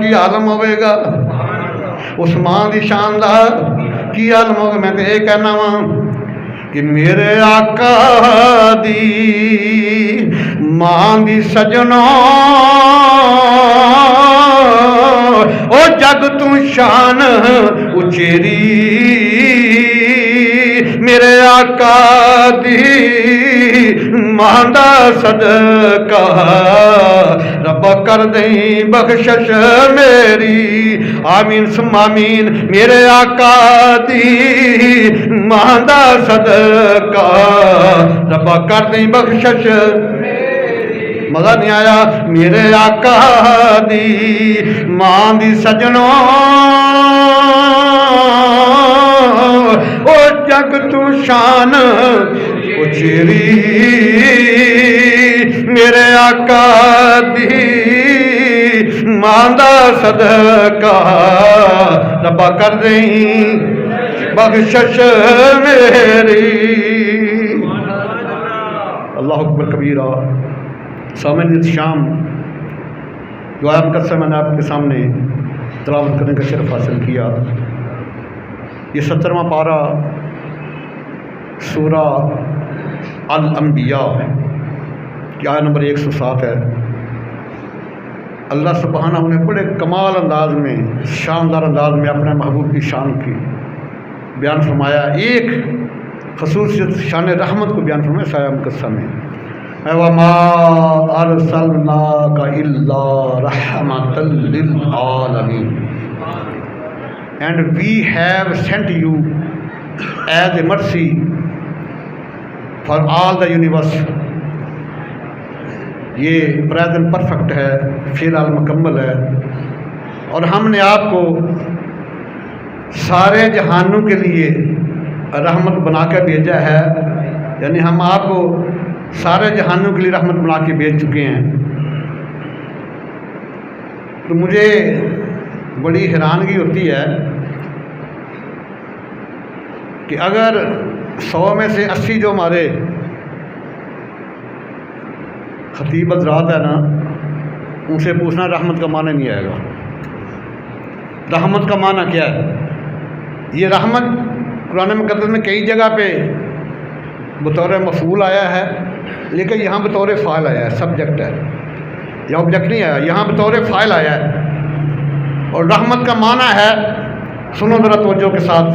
की आलम होगा, उस मां की शान का की आलम होगा। मैं तो ये कहना वा कि मेरे आका दी मां दी सजनों ओ जग तू शान उचेरी, मेरे आका दी मां दा सदका रब्बा कर दई बख्शिश मेरी, आमीन सुमामीन। मेरे आका दी मां दा सदका रब्बा कर दई बख्शिश। मजा नहीं आया? मेरे आका दी मां दी सजनों ओ जग तू शान उचेरी, मेरे आका दी मां दा सदका रब्बा कर दई बख्शिश मेरी। अल्लाह अकबर कबीरा। सामने शाम जो आयत मुकद्दस मैंने आपके सामने तिलावत करने का शरफ हासिल किया, ये 17वां पारा सूरा अल अंबिया की आयत नंबर 107 है। अल्लाह सुब्हानहू ने बड़े कमाल अंदाज में, शानदार अंदाज में अपने महबूब की शान की बयान फरमाया। एक खसूसियत शान रहमत को बयान फरमाया साया मुकद्दस में, वमा अरसलनाका इल्ला रहमतल लिल आलमीन, and we have sent you as a mercy for all the universe. ये प्रेजेंट परफेक्ट है, फ़िलहाल मुकम्मल है, और हमने आपको सारे जहानों के लिए रहमत बना के भेजा है। यानी हम आपको सारे जहानों के लिए रहमत बना के भेज चुके हैं। तो मुझे बड़ी हैरानगी होती है कि अगर 100 में से 80 जो हमारे खतीब हज़रात है ना, उनसे पूछना रहमत का माना नहीं आएगा। रहमत का माना क्या है? ये रहमत कुरान मुकद्दस में कई जगह पे बतौर मफूल आया है, लेकिन यहाँ बतौर फ़ाइल आया है, सब्जेक्ट है, या ऑब्जेक्ट नहीं आया, यहाँ बतौर फ़ाइल आया है। और रहमत का माना है, सुनो ज़रा तवज्जो के साथ,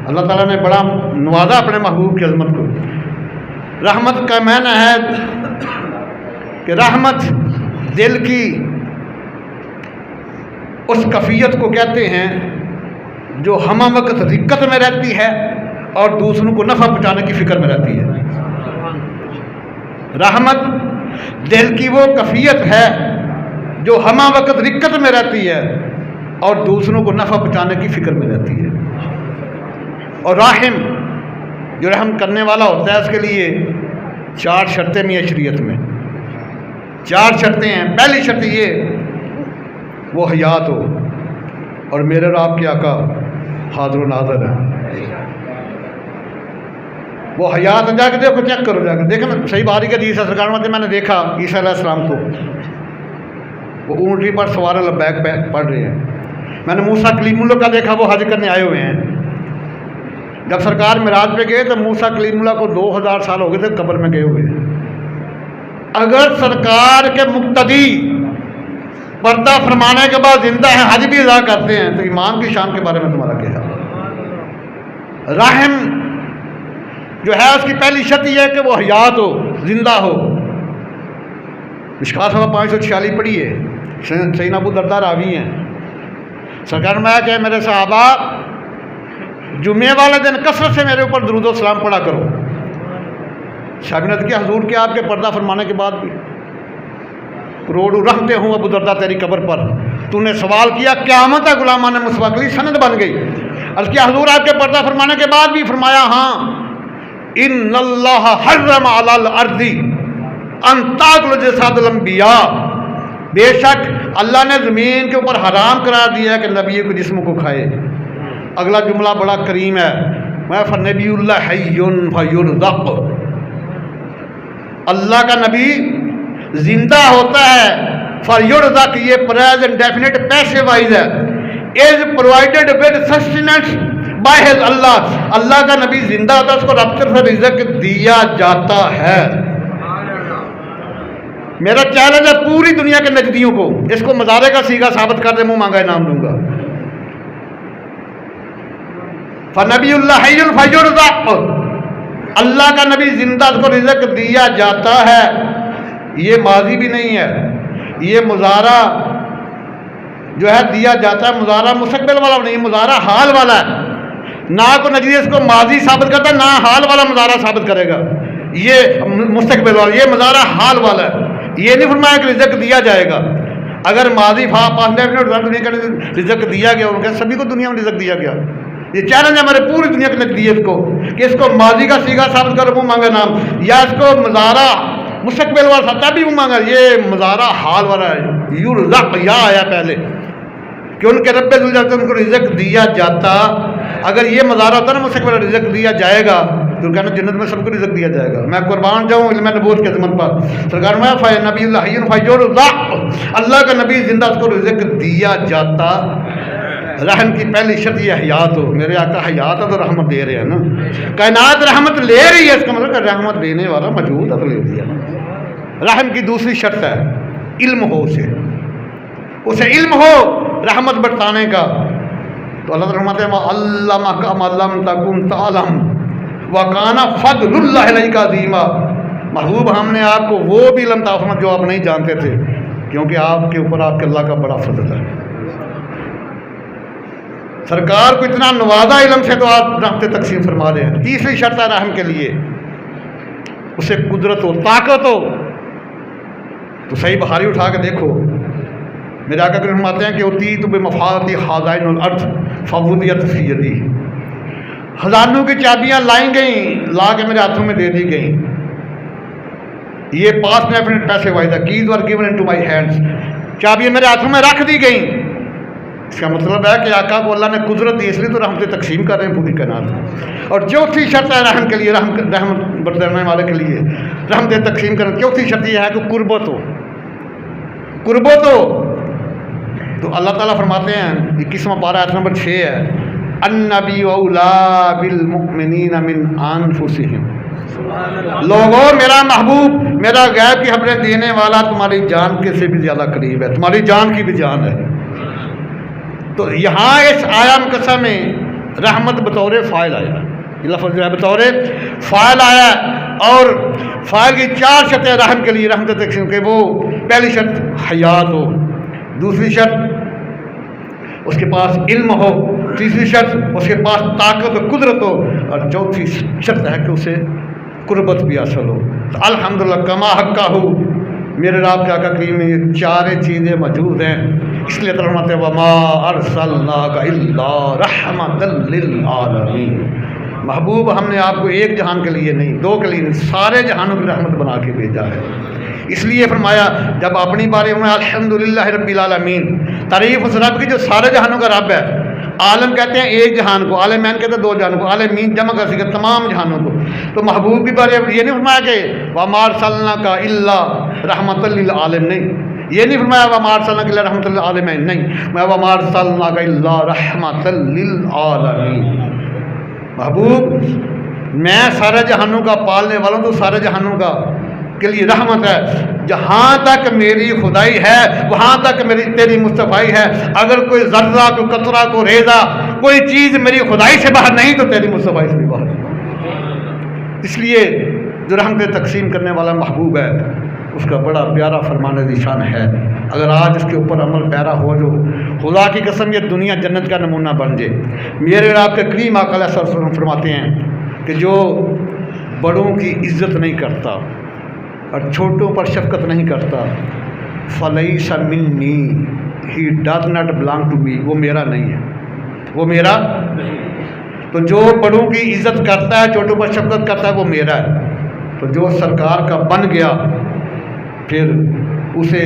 अल्लाह ताला ने बड़ा नवाजा अपने महबूब की अज़मत को। रहमत का माना है कि रहमत दिल की उस कफ़ियत को कहते हैं जो हम वक्त दिक्कत में रहती है और दूसरों को नफ़ा पहुँचाने की फ़िक्र में रहती है। रहमत दिल की वो कफ़ियत है जो हम वक्त दिक्कत में रहती है और दूसरों को नफ़ा पहुँचाने की फ़िक्र में रहती है। और राहिम जो रहम करने वाला होता है, उसके लिए 4 शर्तें भी हैं शरीयत में। 4 शर्तें हैं। पहली शर्त ये, वो हयात हो और मेरे और आपके आका हाज़िर नाज़िर है। वो हयात जाके देखो, चेक करो जाकर, देखो ना सही बारी का हदीस है सरकार में। मैंने देखा ईसा अलैहिस्सलाम को, वो ऊँटनी पर सवार लब्बैक पढ़ रहे हैं। मैंने मूसा कलीमुल्लाह का देखा, वो हज करने आए हुए हैं। जब सरकार मिराज पे गए तो मूसा कलीमुल्लाह को 2000 साल हो गए थे कब्र में गए हुए। अगर सरकार के मुक्तदी पर्दा फरमाने के बाद जिंदा है, हज भी अदा करते हैं, तो ईमान की शान के बारे में तुम्हारा क्या है? रहम जो है उसकी पहली शर्त यह है कि वो हयात हो, जिंदा हो। मिशकात 546 पढ़ी है, सैयदना अबू दरदा रावी हैं। सरकार में आया कि मेरे सहाबा जुम्मे वाले दिन कसरत से मेरे ऊपर दुरूद व सलाम पढ़ा करो। शाबिनत के हजूर के आपके पर्दा फरमाने के बाद भी करोड़ों रहते हूँ अबू दरदा तेरी कब्र पर। तूने सवाल किया, क़यामत है गुलामान मुस्तफ़ा के लिए सनद बन गई। अर्ज़ किया हजूर आपके पर्दा फरमाने के बाद भी फरमाया, हाँ इन्नल्लाह हर्रम अलल अर्दी अन ताकुल जसादल अंबिया, बेशक अल्लाह ने ज़मीन के ऊपर हराम करा दिया है कि नबी के जिस्म को खाए। अगला जुमला बड़ा करीम है, मैं फनबीउल्लाह हय्युन फयुरज़क़, अल्लाह का नबी जिंदा होता है फॉर युरज़क़, ये प्रेजेंट डेफिनेट पैसे वाइज है, is provided with sustenance by his Allah, Allah का नबी जिंदा होता है उसको रब की तरफ से रिज़्क़ दिया जाता है। मेरा चैलेंज है पूरी दुनिया के नजदियों को, इसको मज़ारे का सीगा साबित कर दे, मुंह मांगा इनाम दूंगा। फनबीउल्लाह हय्युल फयुरज़क़, अल्लाह का नबी जिंदा उसको रिज़्क़ दिया जाता है। ये माजी भी नहीं है, ये मुज़ारा जो है दिया जाता है, मुज़ारा मुस्तक़बिल वाला नहीं, मुज़ारा हाल वाला है। ना को नजरिए इसको माजी साबित करता, ना हाल वाला मुज़ारा साबित करेगा, ये मुस्तक़बिल वाला, ये मुज़ारा हाल वाला है। ये नहीं फरमाया कि रिज़्क़ दिया जाएगा। अगर माजी पास दुनिया का रिज़्क़ दिया गया, उनके सभी को दुनिया में रिज़्क़ दिया गया। ये चैलेंज है हमारे पूरी दुनिया के नजरिए को कि इसको माजी का सीगा साबित कर मुँह मांगा नाम, या इसको मुज़ारा मुस्तक़बिल वाला सत्ता भी मुँह मांगा, ये मुज़ारा हाल वाला है। युरज़क़ या आया पहले कि उनके रब्बे जुल जाते उनको रिज़्क़ दिया जाता। अगर ये मज़ारा होता ना मुस्तक़बिल रिज़्क़ दिया जाएगा तो कहना जन्नत में सबको रिज़्क़ दिया जाएगा। मैं कुर्बान जाऊँ इल्म नबूवत के ज़मन पर। सरकार में नबीउल्लाह हय्युन फयुरज़क़, अल्लाह का नबी जिंदा उसको रिज़्क़ दिया जाता। रहम की पहली शर्त ये हयात हो, मेरे आका हयात है तो रहमत दे रहे हैं ना, कायनात रहमत ले रही है, इसका मतलब रहमत देने वाला मौजूद है तो ले दिया। रहम की दूसरी शर्त है इल्म हो, उसे इल्म हो रहमत बरसाने का। तो अल्लाह रहमत अल्लामका मा लम तकुन तालम व काना फज़लुल्लाहि अलैका अज़ीमा। महबूब हमने आपको वो भी इल्म अता फरमाया जो आप नहीं जानते थे, क्योंकि आपके ऊपर आपके अल्लाह का बड़ा फजल है। सरकार को इतना नवाजा इल्म से तो आप रहमतें तकसीम फरमा रहे हैं। तीसरी शर्त है रहम के लिए उसे कुदरत हो, ताकत हो। तो सही बुखारी उठा के देखो, मेरे आका के फरमाते हैं कि उती तो बेमफाती खाज़ाइनुल अर्ज़ फवुदियत फी यदी, खजानों की चाबियां लाई गई, ला के मेरे हाथों में दे दी गई। ये पास डेफिनेट पैसे वाइज है, keys were given into my hands, चाबियां मेरे हाथों में रख दी गई। इसका मतलब है कि आका को अल्लाह ने कुदरत दी, इसलिए तो रहमतें तकसीम कर रहे हैं पूरी कायनात। और चौथी शर्त है रहम के लिए, रहमत बरसाने वाले के लिए रहमतें तकसीम करें। चौथी शर्त यह है कि कुर्बत हो, कुर्बत हो। तो अल्लाह ताला फरमाते हैं 21वां पारा आयत नंबर 6 है, अन्नबी औला बिल मुमिनीन मिन अनफुसिहिम, लोगों मेरा महबूब, मेरा गैब की खबरें देने वाला तुम्हारी जान के से भी ज़्यादा करीब है, तुम्हारी जान की भी जान है। तो यहाँ इस आया मुकस्सा में रहमत बतौर फ़ाइल आया, ये लफ्ज़ जो है बतौर फ़ाइल आया। और फ़ाइल की 4 शर्तें रहम के लिए, रहमत तकसीम के वो पहली शर्त हयात हो, दूसरी शर्त उसके पास इल्म हो, तीसरी शर्त उसके पास ताकत और कुदरत हो, और चौथी शर्त है कि उसे कुर्बत भी हासिल हो। तो अल्हम्दुलिल्लाह कमा हक्का हो, मेरे रब के आका करीम में ये 4 चीज़ें मौजूद हैं। इसलिए तरहमत वमा अरसलनाका इल्ला रहमतल लिल आलमीन, महबूब हमने आपको एक जहान के लिए नहीं, 2 के लिए नहीं, सारे जहानों की रहमत बना के भेजा है। इसलिए फरमाया जब अपनी बारे में अल्हम्दुलिल्लाह रब्बिल आलमीन, तारीफ़ उस रब की जो सारे जहानों का रब है। आलम कहते हैं एक जहान को, आलमैन कहते हैं 2 जहानों को, आलमीन जमा कर सके तमाम जहानों को। तो महबूब की बारे ये नहीं फरमाया कि वमा अरसलनाका इल्ला रहमतल लिल आलमीन, नहीं, ये नहीं फरमाया वमा अरसलनाका इल्ला रहमतल लिल आलमीन, नहीं, मैं वमा अरसलनाका इल्ला रहमतल लिल आलमीन। महबूब मैं सारे जहानों का पालने वाला हूँ, तो सारे जहानों का के लिए रहमत है। जहाँ तक मेरी खुदाई है वहाँ तक मेरी तेरी मुस्तफ़ाई है। अगर कोई ज़र्रा, कोई कतरा, कोई रेज़ा, कोई चीज़ मेरी खुदाई से बाहर नहीं तो तेरी मुस्तफ़ाई से भी बाहर नहीं। इसलिए जो रहमत तकसीम करने वाला महबूब है उसका बड़ा प्यारा फरमान निशान है। अगर आज इसके ऊपर अमल पैरा हो, जो खुदा की कसम ये दुनिया जन्नत का नमूना बन जाए। मेरे आपके करीम आका अलैहि सल्लम फरमाते हैं कि जो बड़ों की इज़्ज़त नहीं करता और छोटों पर शफकत नहीं करता, फलैसा मिन्नी, he does not belong to me, वो मेरा नहीं है, वो मेरा। तो जो बड़ों की इज़्ज़त करता है, छोटों पर शफकत करता है, वो मेरा है। तो जो सरकार का बन गया फिर उसे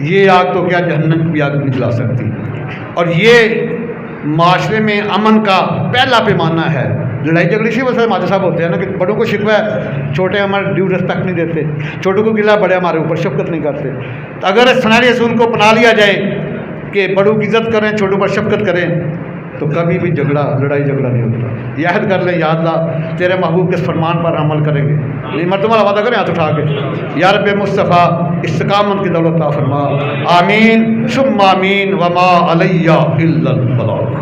ये आग तो क्या जहन्नम की आग नहीं जला सकती। और ये माशरे में अमन का पहला पैमाना है। लड़ाई झगड़ी इसी वजह से हमारे साहब होते हैं ना कि बड़ों को शिकवा है, छोटे हमारे ड्यू रिस्पेक्ट नहीं देते, छोटों को गिला, बड़े हमारे ऊपर शफकत नहीं करते। तो अगर सनारी असूल को अपना लिया जाए कि बड़ों की इज्जत करें, छोटों पर शफकत करें, तो कभी भी लड़ाई झगड़ा नहीं होता। याद कर लें, याद ला तेरे महबूब के फरमान पर अमल करेंगे, नहीं मरतबा वादा करें हाथ उठा के, या रब्बे मुस्तफ़ा इस्तिकामत की दौलत अता फरमा। आमीन सुम्मा आमीन वमा अलैया इल्लल बलाग।